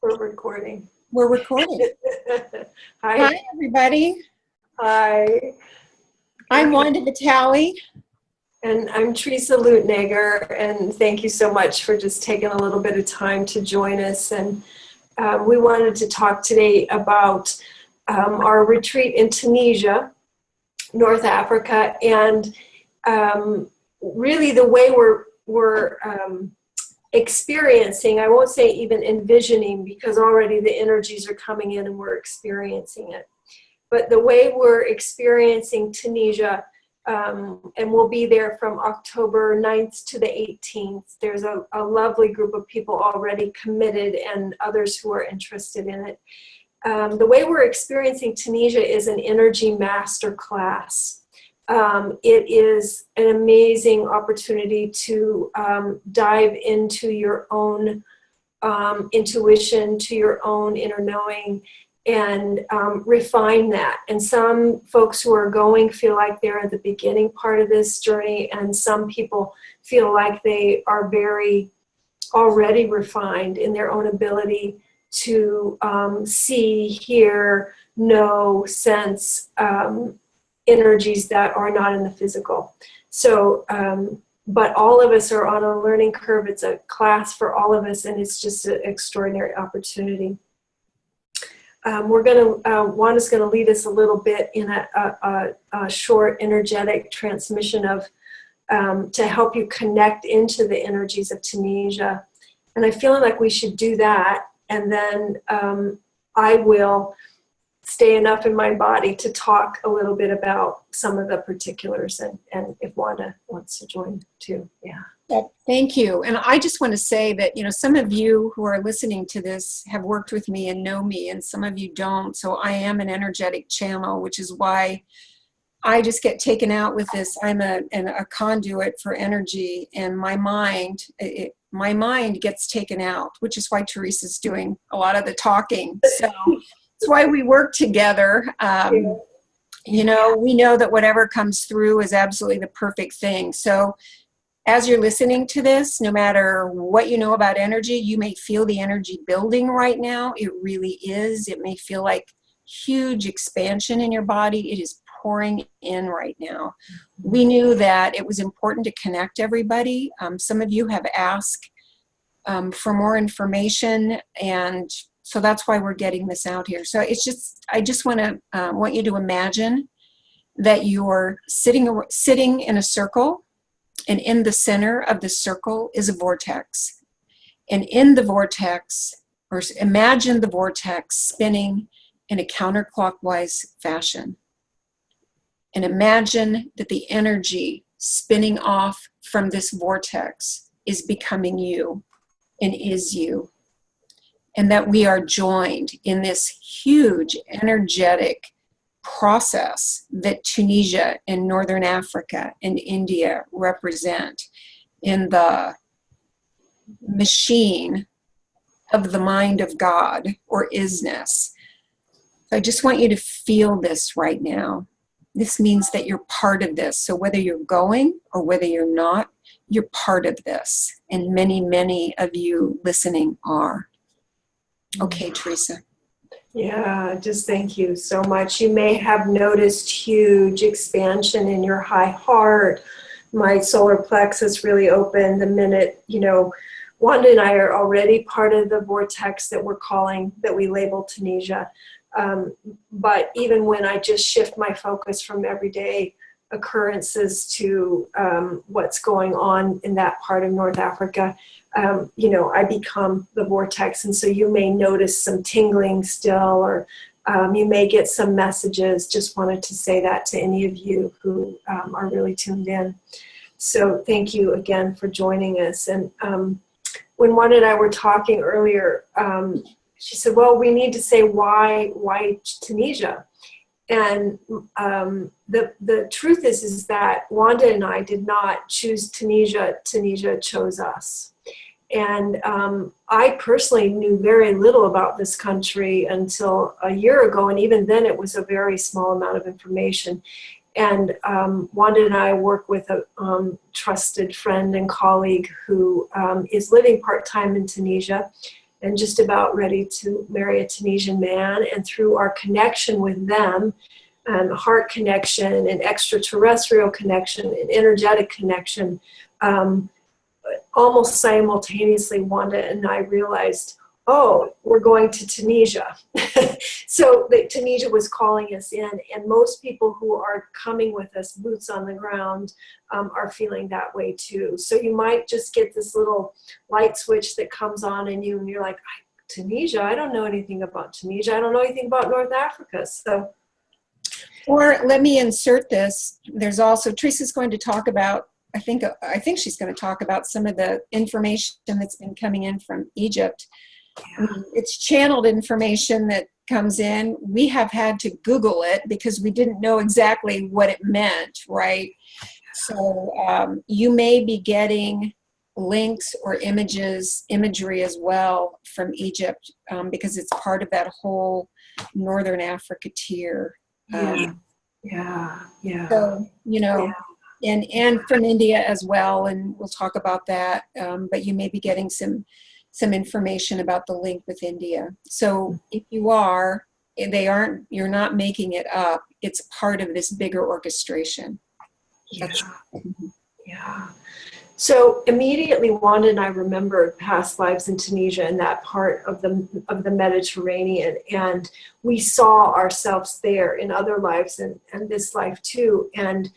We're recording. We're recording. Hi. Hi, everybody. Hi. I'm Wanda Vitale. And I'm Teresa Lutnager, and thank you so much for just taking a little bit of time to join us. And we wanted to talk today about our retreat in Tunisia, North Africa, and really the way we're experiencing, I won't say even envisioning, because already the energies are coming in and we're experiencing it. But the way we're experiencing Tunisia, and we'll be there from October 9th to the 18th. There's a lovely group of people already committed and others who are interested in it. The way we're experiencing Tunisia is an energy master class. It is an amazing opportunity to dive into your own intuition, to your own inner knowing, and refine that. And some folks who are going feel like they're at the beginning part of this journey, and some people feel like they are very already refined in their own ability to see, hear, know, sense energies that are not in the physical. So, but all of us are on a learning curve. It's a class for all of us, and it's just an extraordinary opportunity. Wanda's going to lead us a little bit in a short energetic transmission of to help you connect into the energies of Tunisia. And I feel like we should do that, and then I will stay enough in my body to talk a little bit about some of the particulars, and if Wanda wants to join too. Yeah. Well, thank you. And I just want to say that, some of you who are listening to this have worked with me and know me, and some of you don't. So I am an energetic channel, which is why I just get taken out with this. I'm a conduit for energy, and my mind gets taken out, which is why Teresa's doing a lot of the talking. So that's why we work together. We know that whatever comes through is absolutely the perfect thing. So as you're listening to this, no matter what you know about energy, you may feel the energy building right now. It really is. It may feel like huge expansion in your body. It is pouring in right now. We knew that it was important to connect everybody. Some of you have asked for more information, and so that's why we're getting this out here. So I just want you to imagine that you're sitting in a circle, and in the center of the circle is a vortex. And in the vortex, or imagine the vortex spinning in a counterclockwise fashion. And imagine that the energy spinning off from this vortex is becoming you and is you. And that we are joined in this huge energetic process that Tunisia and Northern Africa and India represent in the machine of the mind of God, or isness. So I just want you to feel this right now. This means that you're part of this. So whether you're going or whether you're not, you're part of this. And many, many of you listening are. Okay, Teresa. Yeah, just thank you so much. You may have noticed huge expansion in your high heart. My solar plexus really opened the minute, Wanda and I are already part of the vortex that we label Tunisia. But even when I just shift my focus from everyday occurrences to what's going on in that part of North Africa, I become the vortex. And so you may notice some tingling still, or you may get some messages. Just wanted to say that to any of you who are really tuned in. So thank you again for joining us. And when Wanda and I were talking earlier, she said, well, we need to say why Tunisia? And the truth is that Wanda and I did not choose Tunisia. Tunisia chose us. And I personally knew very little about this country until a year ago, and even then it was a very small amount of information. And Wanda and I work with a trusted friend and colleague who is living part-time in Tunisia. and just about ready to marry a Tunisian man. And through our connection with them, heart connection and extraterrestrial connection and energetic connection, almost simultaneously, Wanda and I realized, oh, we're going to Tunisia. So Tunisia was calling us in, and most people who are coming with us, boots on the ground, are feeling that way too. So you might just get this little light switch that comes on in you, and you're like, Tunisia? I don't know anything about Tunisia. I don't know anything about North Africa. So, or let me insert this. There's also, Teresa's going to talk about, I think she's going to talk about some of the information that's been coming in from Egypt. yeah. It's channeled information that comes in. We have had to Google it because we didn't know exactly what it meant, right? So you may be getting links or imagery as well from Egypt, because it's part of that whole Northern Africa tier. Yeah. So, and from India as well, and we'll talk about that. But you may be getting some information about the link with India. So if you are, you're not making it up. It's part of this bigger orchestration. Yeah. So immediately, Wanda and I remembered past lives in Tunisia and that part of the Mediterranean, and we saw ourselves there in other lives and this life too. And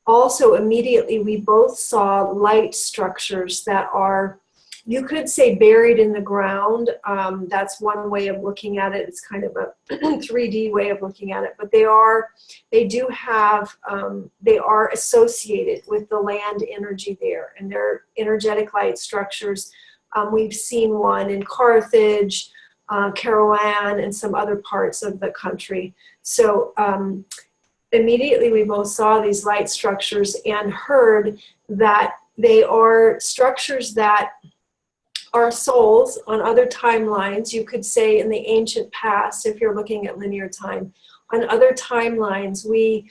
also immediately, we both saw light structures that are, you could say, buried in the ground. That's one way of looking at it. It's kind of a 3D way of looking at it, but they are associated with the land energy there, and they're energetic light structures. We've seen one in Carthage, Kairouan, and some other parts of the country. So immediately we both saw these light structures and heard that they are structures that our souls on other timelines, you could say in the ancient past, if you're looking at linear time, on other timelines, we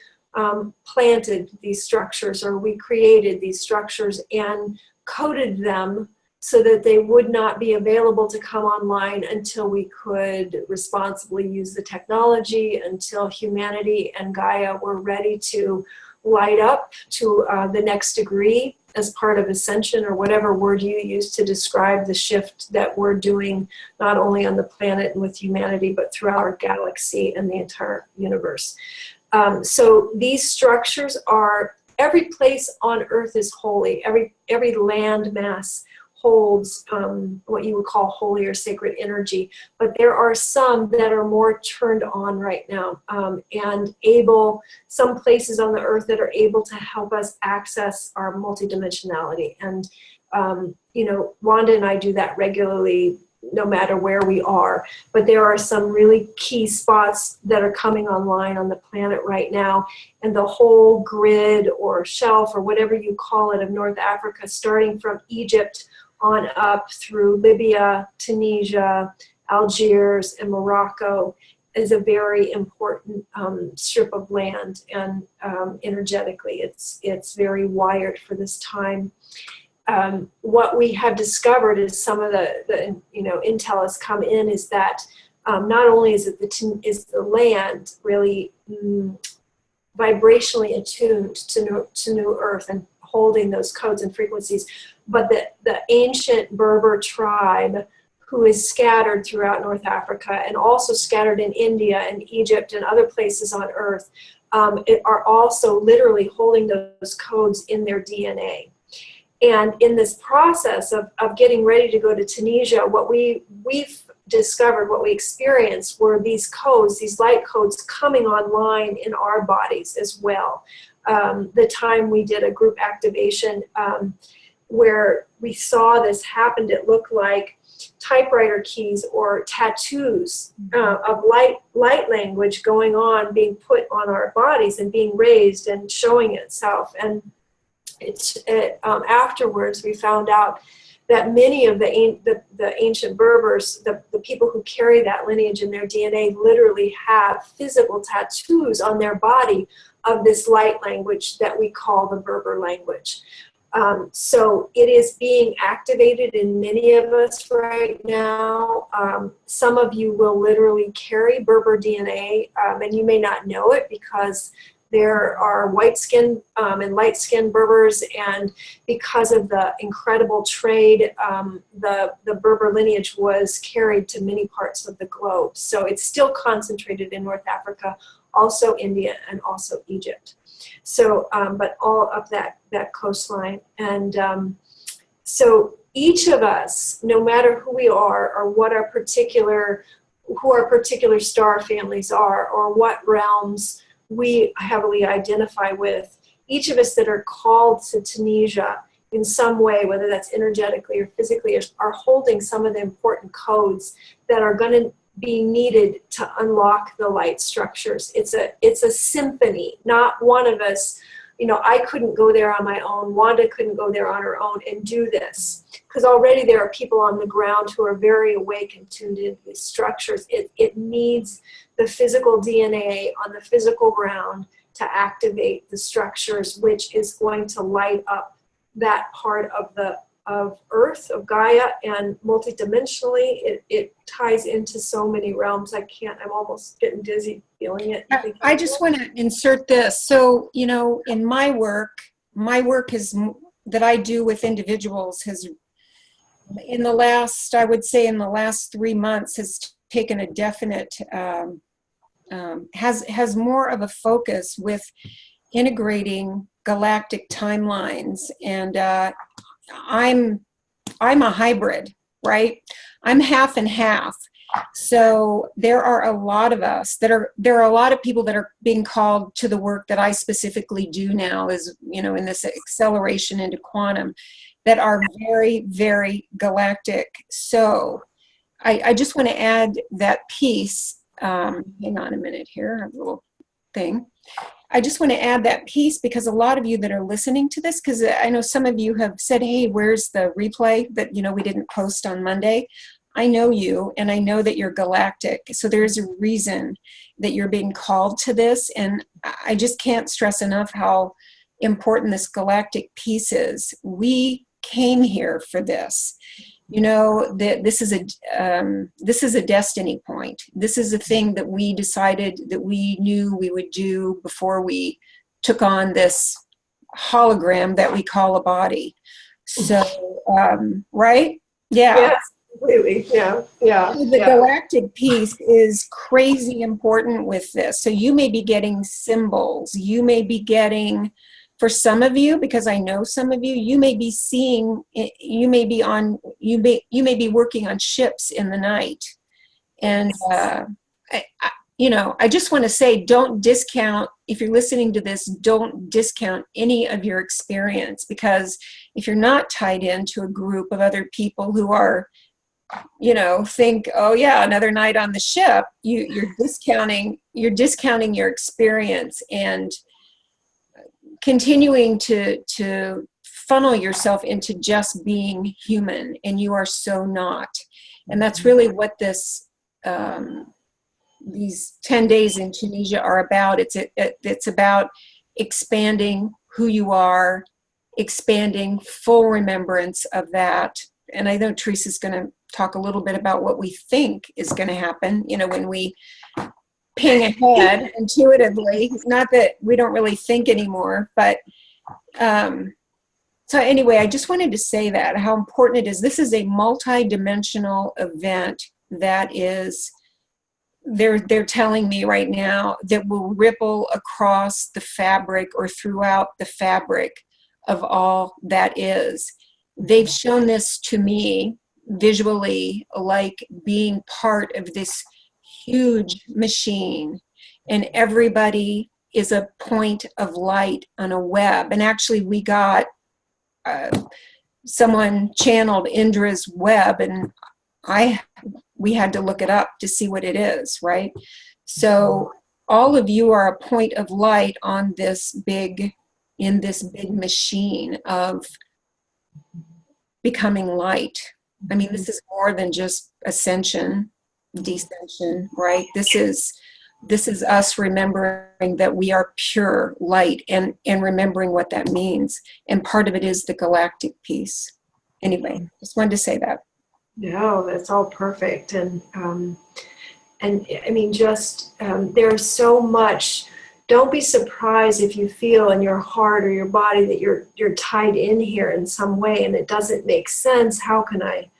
planted these structures, or we created these structures and coded them so that they would not be available to come online until we could responsibly use the technology, until humanity and Gaia were ready to light up to the next degree as part of ascension, or whatever word you use to describe the shift that we're doing, not only on the planet and with humanity, but throughout our galaxy and the entire universe. So these structures are, every place on Earth is holy. Every land mass holds what you would call holy or sacred energy, but there are some that are more turned on right now, and some places on the earth that are able to help us access our multidimensionality. And Wanda and I do that regularly, no matter where we are, but there are some really key spots that are coming online on the planet right now, and the whole grid or shelf or whatever you call it of North Africa, starting from Egypt on up through Libya, Tunisia, Algiers, and Morocco, is a very important strip of land, and energetically it's very wired for this time. What we have discovered is some of the intel has come in, is that not only is the land really vibrationally attuned to New Earth and holding those codes and frequencies, but the ancient Berber tribe, who is scattered throughout North Africa and also scattered in India and Egypt and other places on Earth, are also literally holding those codes in their DNA. And in this process of getting ready to go to Tunisia, what we've discovered, what we experienced, were these codes, these light codes, coming online in our bodies as well. The time we did a group activation where we saw this happen, it looked like typewriter keys or tattoos of light language going on, being put on our bodies and being raised and showing itself. And afterwards we found out that many of the ancient Berbers, the people who carry that lineage in their DNA, literally have physical tattoos on their body of this light language that we call the Berber language. So it is being activated in many of us right now. Some of you will literally carry Berber DNA, and you may not know it because there are white skin and light skin Berbers, and because of the incredible trade, the Berber lineage was carried to many parts of the globe. So it's still concentrated in North Africa, also India, and also Egypt. So, but all up that coastline. And so each of us, no matter who we are or what our particular, who our particular star families are, or what realms we heavily identify with, each of us that are called to Tunisia in some way, whether that's energetically or physically, are holding some of the important codes that are going to be needed to unlock the light structures. It's a symphony. Not one of us, you know, I couldn't go there on my own. Wanda couldn't go there on her own and do this, because already there are people on the ground who are very awake and tuned into these structures. It needs the physical DNA on the physical ground to activate the structures, which is going to light up that part of Earth, of Gaia, and multidimensionally, it ties into so many realms. I'm almost getting dizzy feeling it. I just want to insert this. So, you know, in my work is that I do with individuals has, in the last, I would say in the last 3 months, has taken a definite, has more of a focus with integrating galactic timelines. And I'm a hybrid, right? I'm half and half. So there are a lot of us there are a lot of people that are being called to the work that I specifically do now, is, you know, in this acceleration into quantum, that are very, very galactic. So I just want to add that piece. Hang on a minute here, a little thing. I just want to add that piece because a lot of you that are listening to this, because I know some of you have said, hey, where's the replay that, you know, we didn't post on Monday? I know you, and I know that you're galactic. So there's a reason that you're being called to this. And I just can't stress enough how important this galactic piece is. We came here for this. You know, that this is a destiny point. This is a thing that we decided that we knew we would do before we took on this hologram that we call a body. So, right? Yeah. Yes, completely. Yeah. The galactic piece is crazy important with this. So you may be getting symbols. You may be getting, for some of you, because I know some of you, you may be seeing, you may be working on ships in the night. And, you know, I just want to say, don't discount, if you're listening to this, don't discount any of your experience, because if you're not tied into a group of other people who are, you know, think, oh yeah, another night on the ship, you're discounting your experience and continuing to funnel yourself into just being human, and you are so not. And that's really what this these 10 days in Tunisia are about. It's about expanding who you are, expanding full remembrance of that. And I know Teresa's going to talk a little bit about what we think is going to happen, you know, when we ping ahead intuitively. Not that we don't really think anymore, but so anyway, I just wanted to say that, how important it is. This is a multi-dimensional event that is, they're telling me right now, that will ripple across the fabric or throughout the fabric of all that is. They've shown this to me visually, like being part of this huge machine, and everybody is a point of light on a web. And actually we got someone channeled Indra's web, and we had to look it up to see what it is, right? So all of you are a point of light on this big machine of becoming light. I mean, this is more than just ascension, descension, right? This is this is us remembering that we are pure light, and remembering what that means. And part of it is the galactic piece. Anyway, just wanted to say that. No, that's all perfect. And I mean, just there's so much. Don't be surprised if you feel in your heart or your body that you're tied in here in some way, and it doesn't make sense. How can I,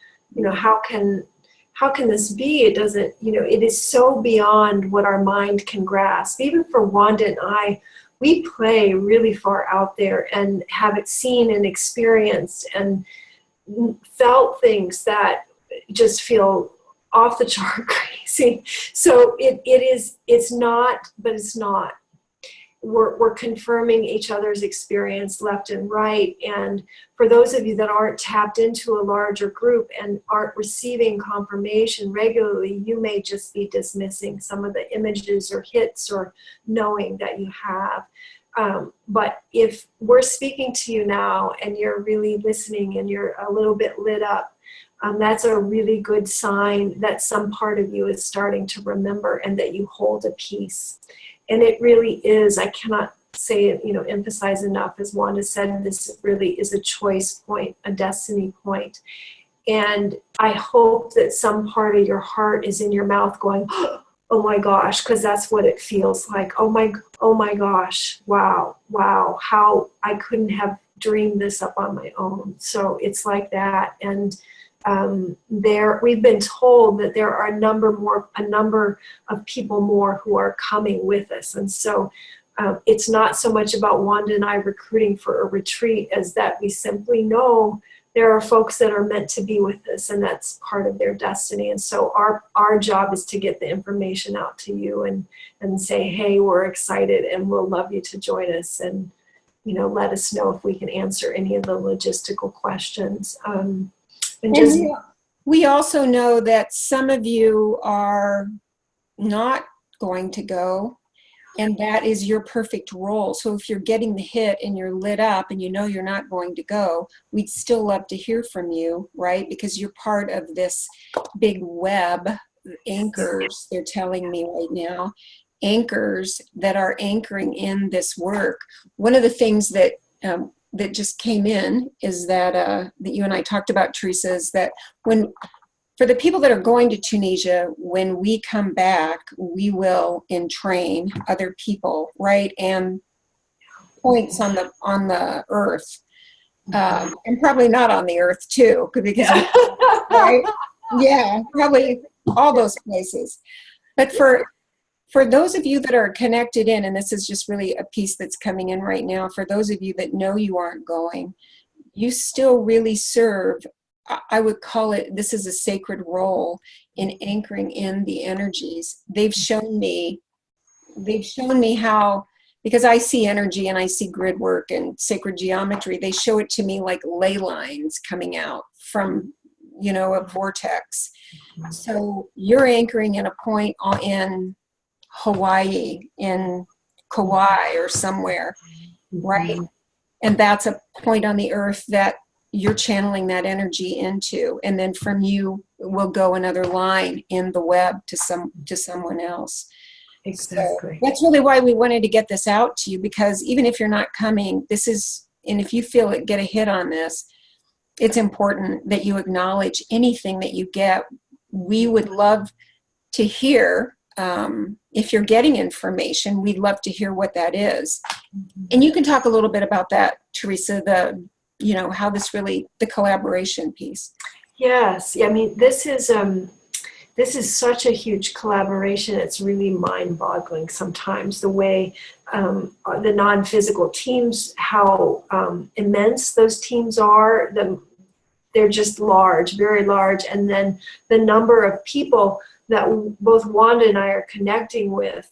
how can this be? It doesn't, it is so beyond what our mind can grasp. Even for Wanda and I, we play really far out there and have it seen and experienced and felt things that just feel off the chart crazy. So it's not, but it's not. We're confirming each other's experience left and right. And for those of you that aren't tapped into a larger group and aren't receiving confirmation regularly, you may just be dismissing some of the images or hits or knowing that you have. But if we're speaking to you now and you're really listening and you're a little bit lit up, that's a really good sign that some part of you is starting to remember and that you hold a piece. And it really is, I cannot say it, emphasize enough, as Wanda said, this really is a choice point, a destiny point. And I hope that some part of your heart is in your mouth going, oh my gosh, because that's what it feels like. Oh my gosh, wow, how I couldn't have dreamed this up on my own. So it's like that. And we've been told that there are a number of people more who are coming with us. And so it's not so much about Wanda and I recruiting for a retreat as that we simply know there are folks that are meant to be with us, and that's part of their destiny. And so our job is to get the information out to you and say, hey, we're excited and we'll love you to join us, and let us know if we can answer any of the logistical questions. And we also know that some of you are not going to go, and that is your perfect role. So if you're getting the hit and you're lit up and you're not going to go, we'd still love to hear from you, right? Because you're part of this big web, anchors, they're telling me right now, anchors that are anchoring in this work. One of the things that just came in is that that you and I talked about, Teresa, is that for the people that are going to Tunisia, when we come back, we will entrain other people, right? And points on the earth, and probably not on the earth too, because right? Yeah, probably all those places. But for those of you that are connected in, and this is just really a piece that's coming in right now, for those of you that know you aren't going, you still really serve, I would call it, this is a sacred role in anchoring in the energies. They've shown me how, because I see energy and I see grid work and sacred geometry, they show it to me like ley lines coming out from, a vortex. So you're anchoring in a point in Hawaii, in Kauai or somewhere, right? And that's a point on the earth that you're channeling that energy into, and then from you will go another line in the web to someone else. Exactly. So that's really why we wanted to get this out to you, because even if you're not coming, and if you feel it, get a hit on this, it's important that you acknowledge anything that you get. We would love to hear, if you're getting information, we'd love to hear what that is. And you can talk a little bit about that, Teresa, how this really, the collaboration piece. Yes. I mean, this is such a huge collaboration. It's really mind-boggling sometimes, the way the non-physical teams, how immense those teams are. They're just large, very large. And then the number of people that both Wanda and I are connecting with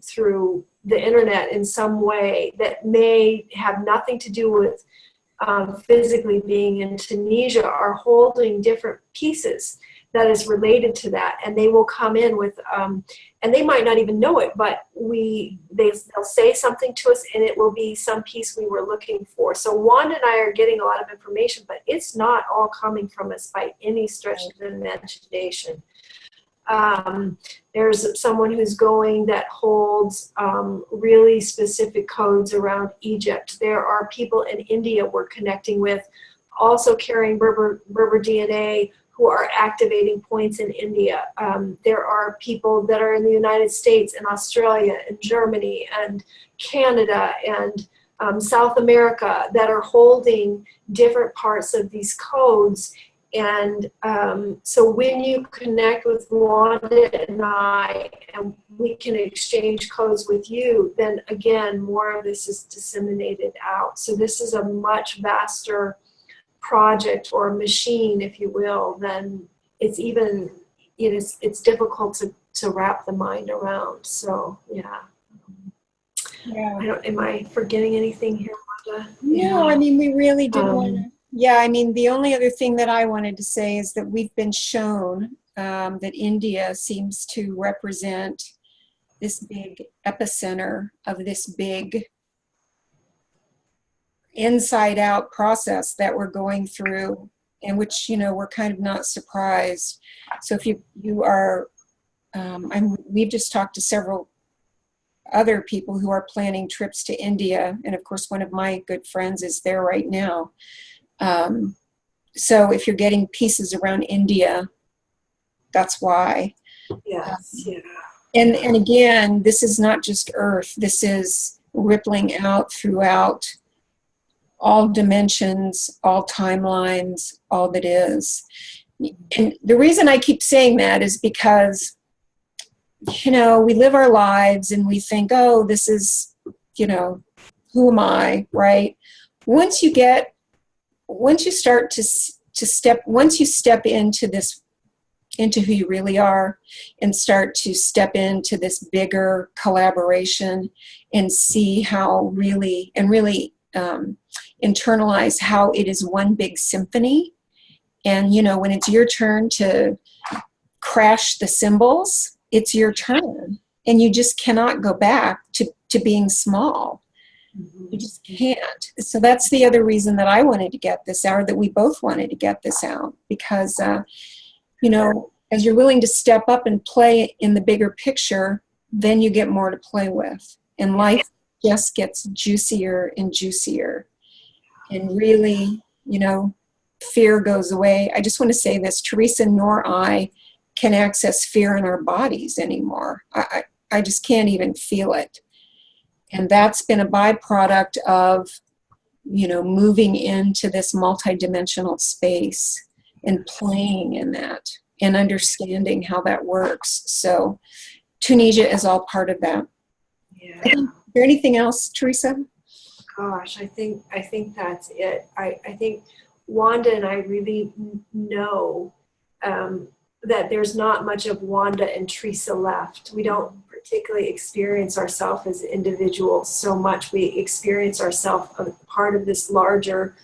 through the internet in some way that may have nothing to do with physically being in Tunisia, are holding different pieces that is related to that, and they will come in with and they might not even know it, but they'll say something to us and it will be some piece we were looking for. So Wanda and I are getting a lot of information, but it's not all coming from us by any stretch of the imagination. There's someone who's going that holds really specific codes around Egypt. There are people in India we're connecting with, also carrying Berber DNA, who are activating points in India. There are people that are in the United States and Australia and Germany and Canada and South America that are holding different parts of these codes. And so when you connect with Wanda and I, and we can exchange codes with you, then again, more of this is disseminated out. So this is a much vaster project or machine, if you will, than it's even, it's difficult to wrap the mind around. So yeah. Am I forgetting anything here, Wanda? No, I mean, we really did want to. Yeah, I mean, the only other thing that I wanted to say is that we've been shown that India seems to represent this big epicenter of this big inside out process that we're going through, in which, we're kind of not surprised. So if you are, we've just talked to several other people who are planning trips to India. And of course, one of my good friends is there right now. So if you're getting pieces around India, that's why. Yes, yeah. And again, this is not just Earth. This is rippling out throughout all dimensions, all timelines, all that is. And the reason I keep saying that is because, we live our lives and we think, oh, this is, who am I, right? Once you start to step into who you really are and start to step into this bigger collaboration and see how really internalize how it is one big symphony. And, when it's your turn to crash the cymbals, it's your turn. And you just cannot go back to being small. You just can't. So that's the other reason that I wanted to get this out, or that we both wanted to get this out, because, as you're willing to step up and play in the bigger picture, then you get more to play with. And life just gets juicier and juicier. And really, fear goes away. I just want to say this, Teresa nor I can access fear in our bodies anymore. I just can't even feel it. And that's been a byproduct of, moving into this multidimensional space and playing in that and understanding how that works. So Tunisia is all part of that. Yeah. Is there anything else, Teresa? Gosh, I think that's it. I think Wanda and I really know that there's not much of Wanda and Teresa left. We don't particularly experience ourselves as individuals so much. We experience ourselves as part of this larger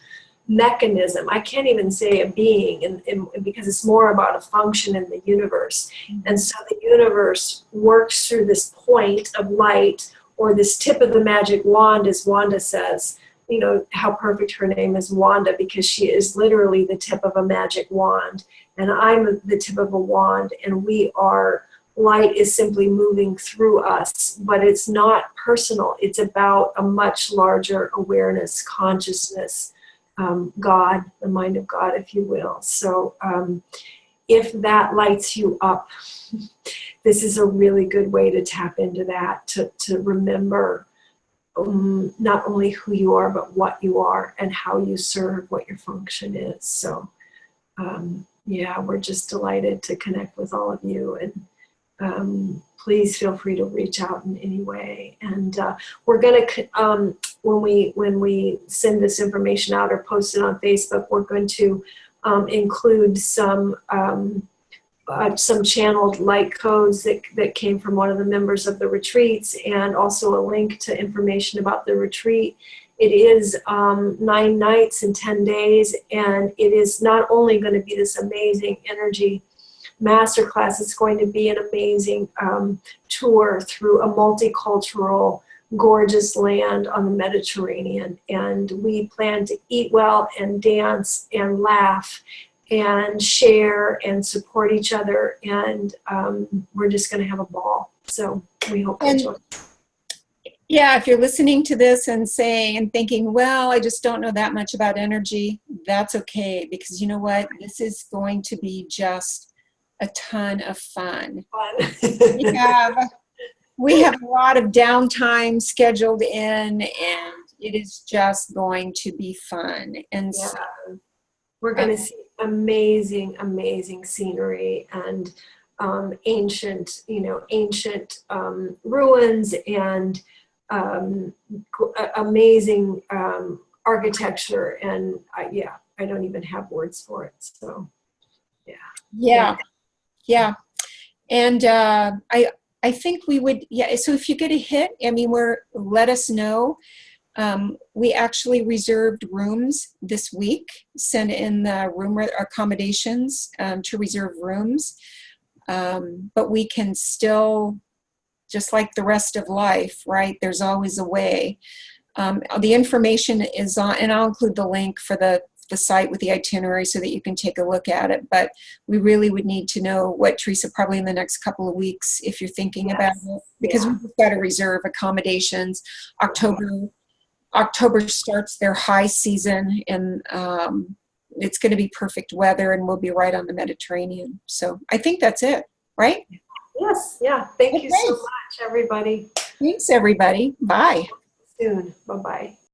mechanism. I can't even say a being, and because it's more about a function in the universe. And so the universe works through this point of light, or this tip of the magic wand, as Wanda says. How perfect her name is, Wanda, because she is literally the tip of a magic wand. And I'm the tip of a wand, and light is simply moving through us, but it's not personal. It's about a much larger awareness, consciousness, God, the mind of God, if you will. So if that lights you up, this is a really good way to tap into that, to remember not only who you are, but what you are and how you serve, what your function is. So we're just delighted to connect with all of you, and please feel free to reach out in any way. And we're going to, when we send this information out or post it on Facebook, we're going to include some channeled light codes that came from one of the members of the retreats, and also a link to information about the retreat. It is 9 nights and 10 days, and it is not only going to be this amazing energy masterclass, it's going to be an amazing tour through a multicultural, gorgeous land on the Mediterranean. And we plan to eat well and dance and laugh and share and support each other. And we're just going to have a ball. So we hope that you'll. Yeah, if you're listening to this and saying and thinking, well, I just don't know that much about energy, that's okay, because you know what? This is going to be just a ton of fun. We have a lot of downtime scheduled in, and it is just going to be fun. And yeah. so, We're going to see amazing, amazing scenery and ancient, ancient ruins and amazing architecture. And I don't even have words for it. So, yeah. And I think we would, so if you get a hit, I mean, let us know. We actually reserved rooms this week, sent in the room accommodations to reserve rooms. But we can still, just like the rest of life, right? There's always a way. The information is on, and I'll include the link for the site with the itinerary so that you can take a look at it. But we really would need to know what, Teresa, probably in the next couple of weeks, if you're thinking about it, because we've got to reserve accommodations. October starts their high season, and it's going to be perfect weather, and we'll be right on the Mediterranean. So I think that's it, right? Yes, yeah. Thank you so much, everybody. Thanks, everybody. Bye. Soon. Bye-bye.